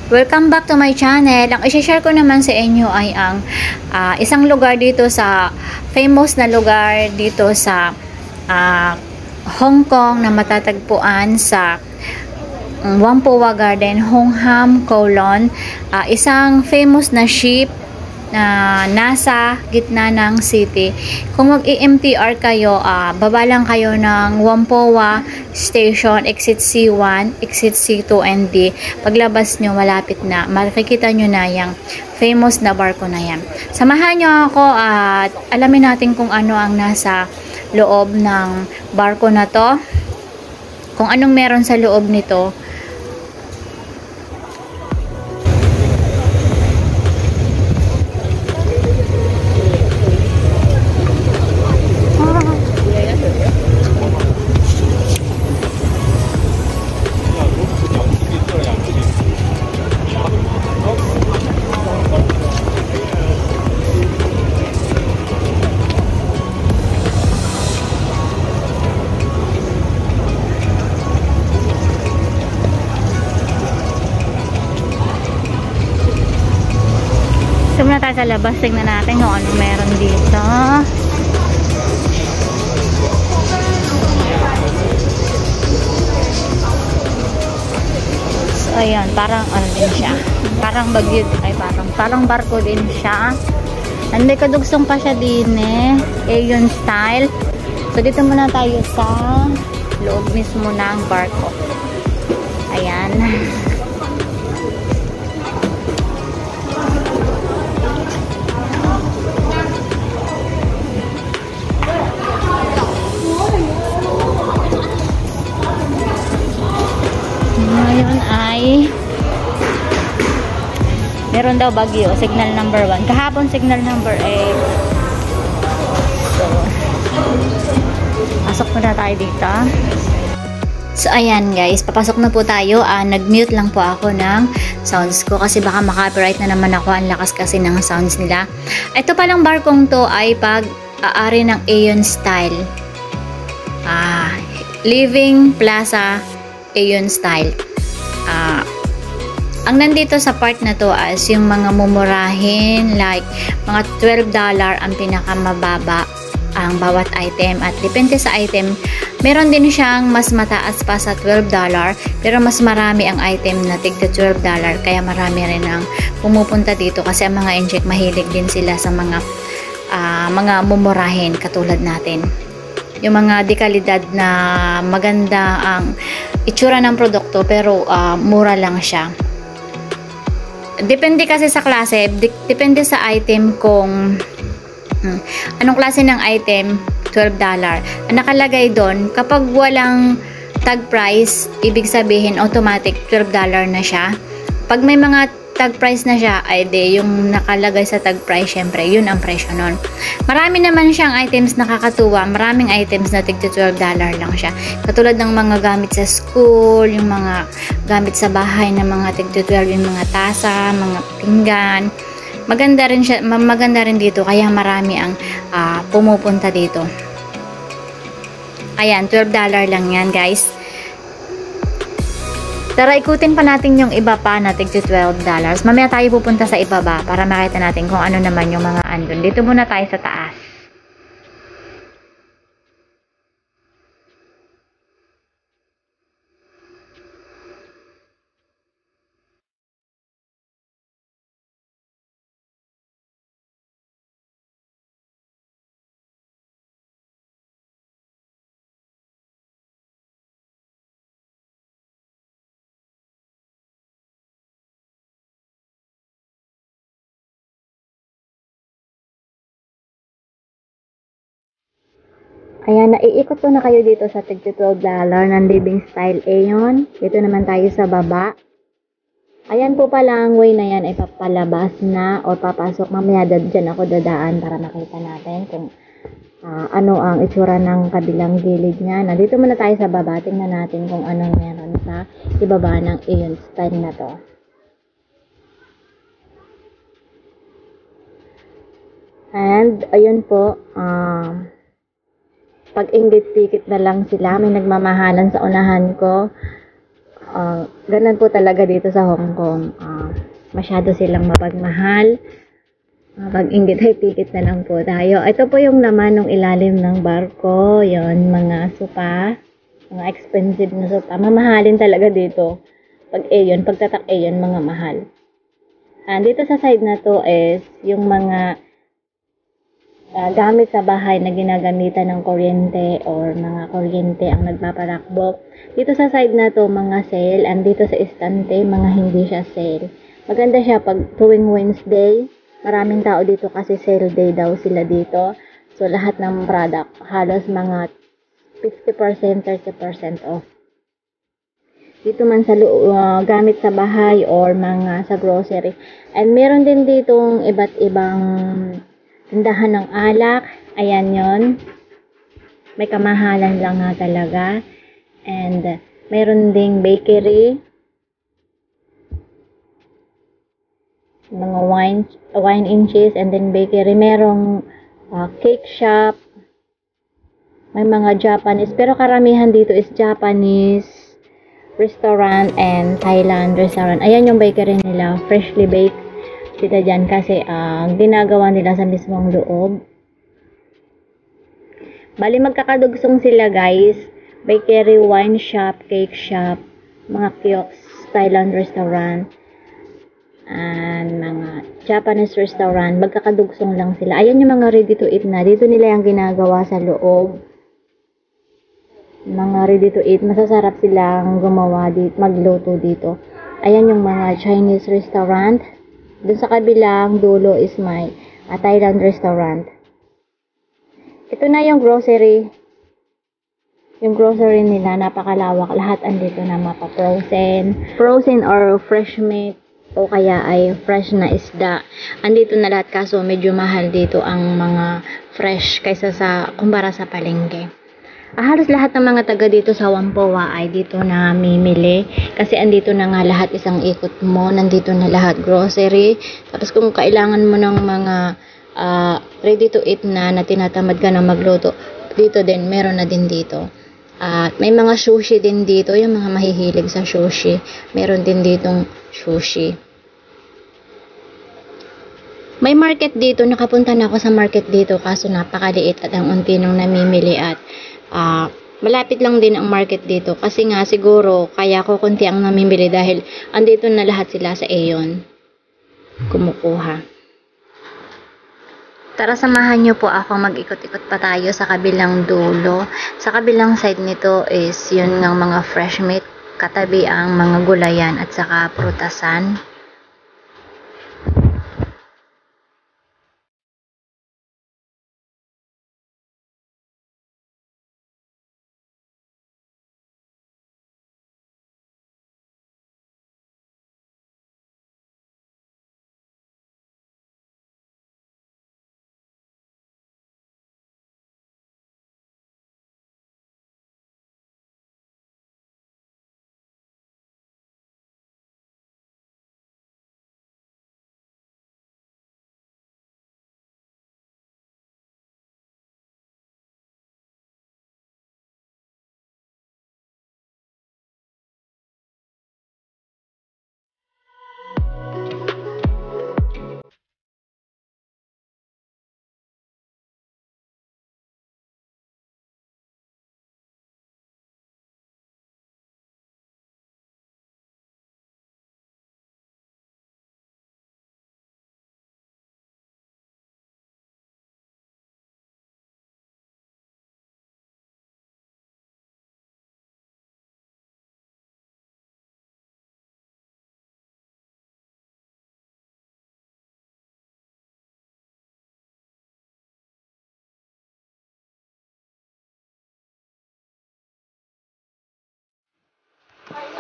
Welcome back to my channel. Ang i-share ko naman sa inyo ay ang isang lugar dito sa famous na lugar dito sa Hong Kong na matatagpuan sa Whampoa Garden, Hong Ham, Kowloon. Isang famous na ship na nasa gitna ng city. Kung mag-i-MTR kayo, baba lang kayo ng Whampoa Station, exit C1, exit C2 and D. Paglabas nyo, malapit na. Makikita nyo na yung famous na barko na yan. Samahan nyo ako at alamin natin kung ano ang nasa loob ng barko na to. Kung anong meron sa loob nito. Muna tayo sa labas, tignan natin kung anong meron dito. So ayan, parang ano din siya, parang bagyo, ay parang barko din siya. And may kadugsong pa siya din Aeon style. So dito muna tayo sa loob mismo ng barko. Ayan. Ngayon ay meron daw bagyo, signal number 1. Kahapon signal number 8. So pasok na tayo dito. So ayan guys, papasok na po tayo. Nag-mute lang po ako ng sounds ko kasi baka makapiright na naman ako. Ang lakas kasi ng sounds nila. Ito palang barkong to ay pag-aari ng Aeon style. Living Plaza Aeon style. Ang nandito sa part na to as yung mga mumurahin, like mga $12 ang pinakamababa ang bawat item, at depende sa item meron din siyang mas mataas pa sa $12 pero mas marami ang item na tigda $12 kaya marami rin ang pumupunta dito kasi ang mga inject mahilig din sila sa mga mumurahin katulad natin. Yung mga dekalidad na maganda ang itsura ng produkto pero mura lang siya. Depende kasi sa klase, depende sa item kung anong klase ng item, $12. Ang nakalagay doon, kapag walang tag price, ibig sabihin automatic $12 na siya. Pag may mga tag price na siya, ay yung nakalagay sa tag price, syempre, yun ang presyo nun. Marami naman siyang items nakakatuwa. Maraming items na tigto $12 lang siya. Katulad ng mga gamit sa school, yung mga gamit sa bahay na mga tigto 12, yung mga tasa, mga pinggan. Maganda rin siya, maganda rin dito, kaya marami ang pumupunta dito. Ayan, $12 lang yan, guys. Tara, ikutin pa natin yung iba pa na tig $12. Mamaya tayo pupunta sa ibaba para makita natin kung ano naman yung mga andun. Dito muna tayo sa taas. Ayan, naiikot ko na kayo dito sa tig $12 ng Living Style Aeon. Dito naman tayo sa baba. Ayan po pala ang way na yan ay papalabas na o papasok. Mamaya dyan ako dadaan para makita natin kung ano ang itsura ng kabilang gilid niya. Nandito muna tayo sa baba. Tingnan natin kung anong meron sa ibaba ng Aeon Style na to. And ayun po, pag-inggit-tikit na lang sila. May nagmamahalan sa unahan ko. Ganun po talaga dito sa Hong Kong. Masyado silang mapagmahal. Pag-inggit ay ticket na lang po tayo. Ito po yung laman ng ilalim ng barko. Yon, mga sopa. Mga expensive na sopa. Mamahalin talaga dito. Pag ayon, pagtatak ayon, mga mahal. Dito sa side na to is yung mga gamit sa bahay na ginagamitan ng kuryente or mga kuryente ang nagpaparakbo. Dito sa side na to, mga sale. Dito sa istante, mga hindi siya sale. Maganda siya pag tuwing Wednesday. Maraming tao dito kasi sale day daw sila dito. So, lahat ng product, halos mga 50%, 30% off. Dito man sa gamit sa bahay or mga sa grocery. And meron din ditong iba't ibang tindahan ng alak. Ayan yon. May kamahalan lang nga talaga. And meron ding bakery. Mga wine and cheese. And then bakery. Merong cake shop. May mga Japanese. Pero karamihan dito is Japanese restaurant and Thailand restaurant. Ayan yung bakery nila. Freshly baked sila dyan kasi ginagawa nila sa mismong loob. Bali magkakadugsong sila guys. Bakery, wine shop, cake shop, mga kiosks, Thailand restaurant, and mga Japanese restaurant. Magkakadugsong lang sila. Ayan yung mga ready to eat na. Dito nila yung ginagawa sa loob. Mga ready to eat. Masasarap silang gumawa dito, magluto dito. Ayan yung mga Chinese restaurant. Doon sa kabilang dulo is may Thailand restaurant. Ito na yung grocery. Yung grocery nila, napakalawak. Lahat andito na mapa-frozen. Frozen or fresh meat. O kaya ay fresh na isda. Andito na lahat kaso medyo mahal dito ang mga fresh kaysa sa kumpara sa palengke. Halos lahat ng mga taga dito sa Whampoa ay dito na mimili. Kasi andito na nga lahat, isang ikot mo. Nandito na lahat grocery. Tapos kung kailangan mo ng mga ready to eat na tinatamad ka na magluto, dito din, meron na din dito. At may mga sushi din dito. Yung mga mahihilig sa sushi. Meron din ditong sushi. May market dito. Nakapunta na ako sa market dito. Kaso napakaliit at ang unti nung namimili at malapit lang din ang market dito kasi nga siguro kaya ko konti ang namimili dahil andito na lahat sila sa Aeon kumukuha. Tara samahan nyo po ako, mag-ikot-ikot pa tayo sa kabilang dulo. Sa kabilang side nito is yun ng mga fresh meat, katabi ang mga gulayan at saka prutasan.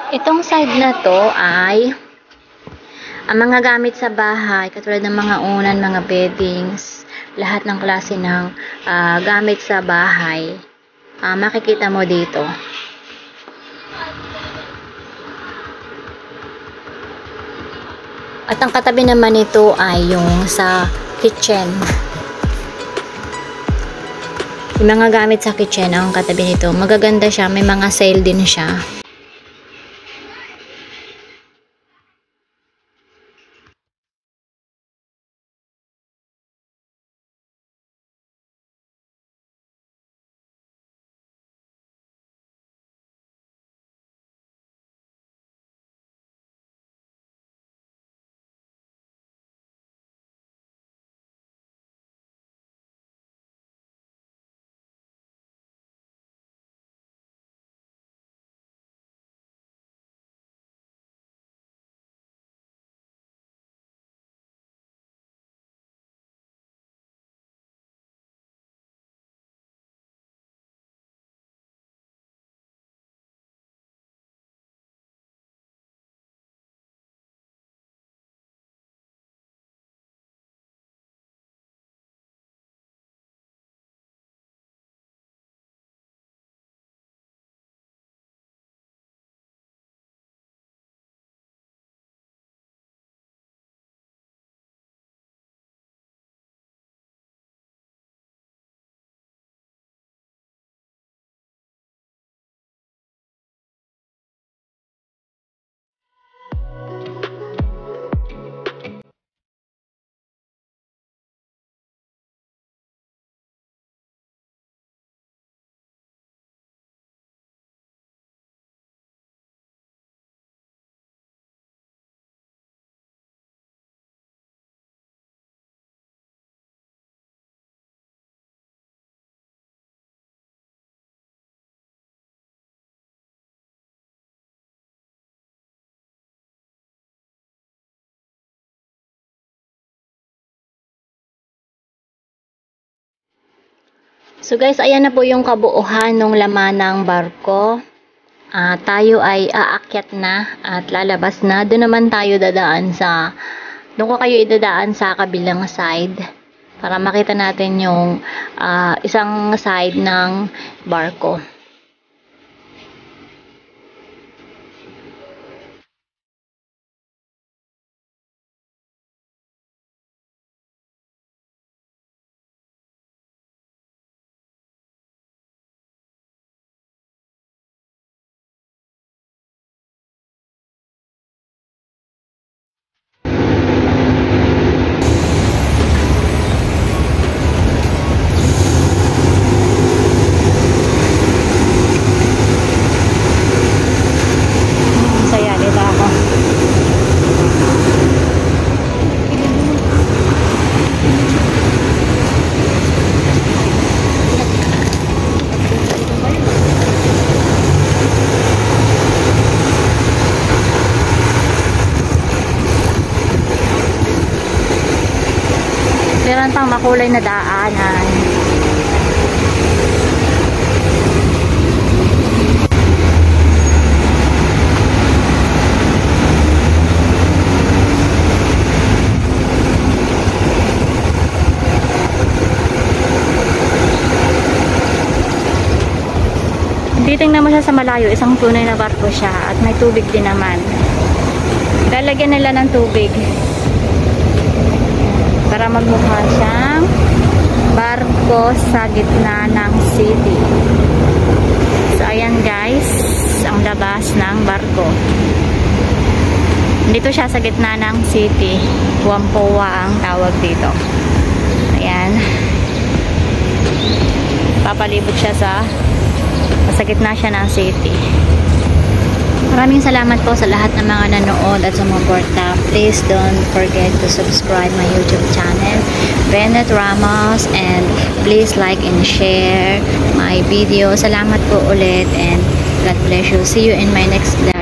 Itong side na to ay ang mga gamit sa bahay, katulad ng mga unan, mga beddings, lahat ng klase ng gamit sa bahay, makikita mo dito. At ang katabi naman nito ay yung sa kitchen. Yung mga gamit sa kitchen ang katabi nito. Magaganda siya, may mga sale din siya. So guys, ayan na po yung kabuuhan ng laman ng barko. Tayo ay aakyat na at lalabas na. Doon naman tayo doon ko kayo idadaan sa kabilang side para makita natin yung isang side ng barko. Meron pang makulay na daanan. Titingnan mo siya sa malayo, isang tunay na barko siya at may tubig din naman. Lalagyan nila ng tubig para magmukha siyang barko sa gitna ng city. So ayan guys, ang labas ng barko. Dito siya sa gitna ng city. Whampoa ang tawag dito. Ayan. Papalibot siya sa gitna siya ng city. Maraming salamat po sa lahat ng mga nanood at sumuporta. Please don't forget to subscribe my YouTube channel, Bennett Ramos, and please like and share my video. Salamat po ulit and God bless you. See you in my next vlog.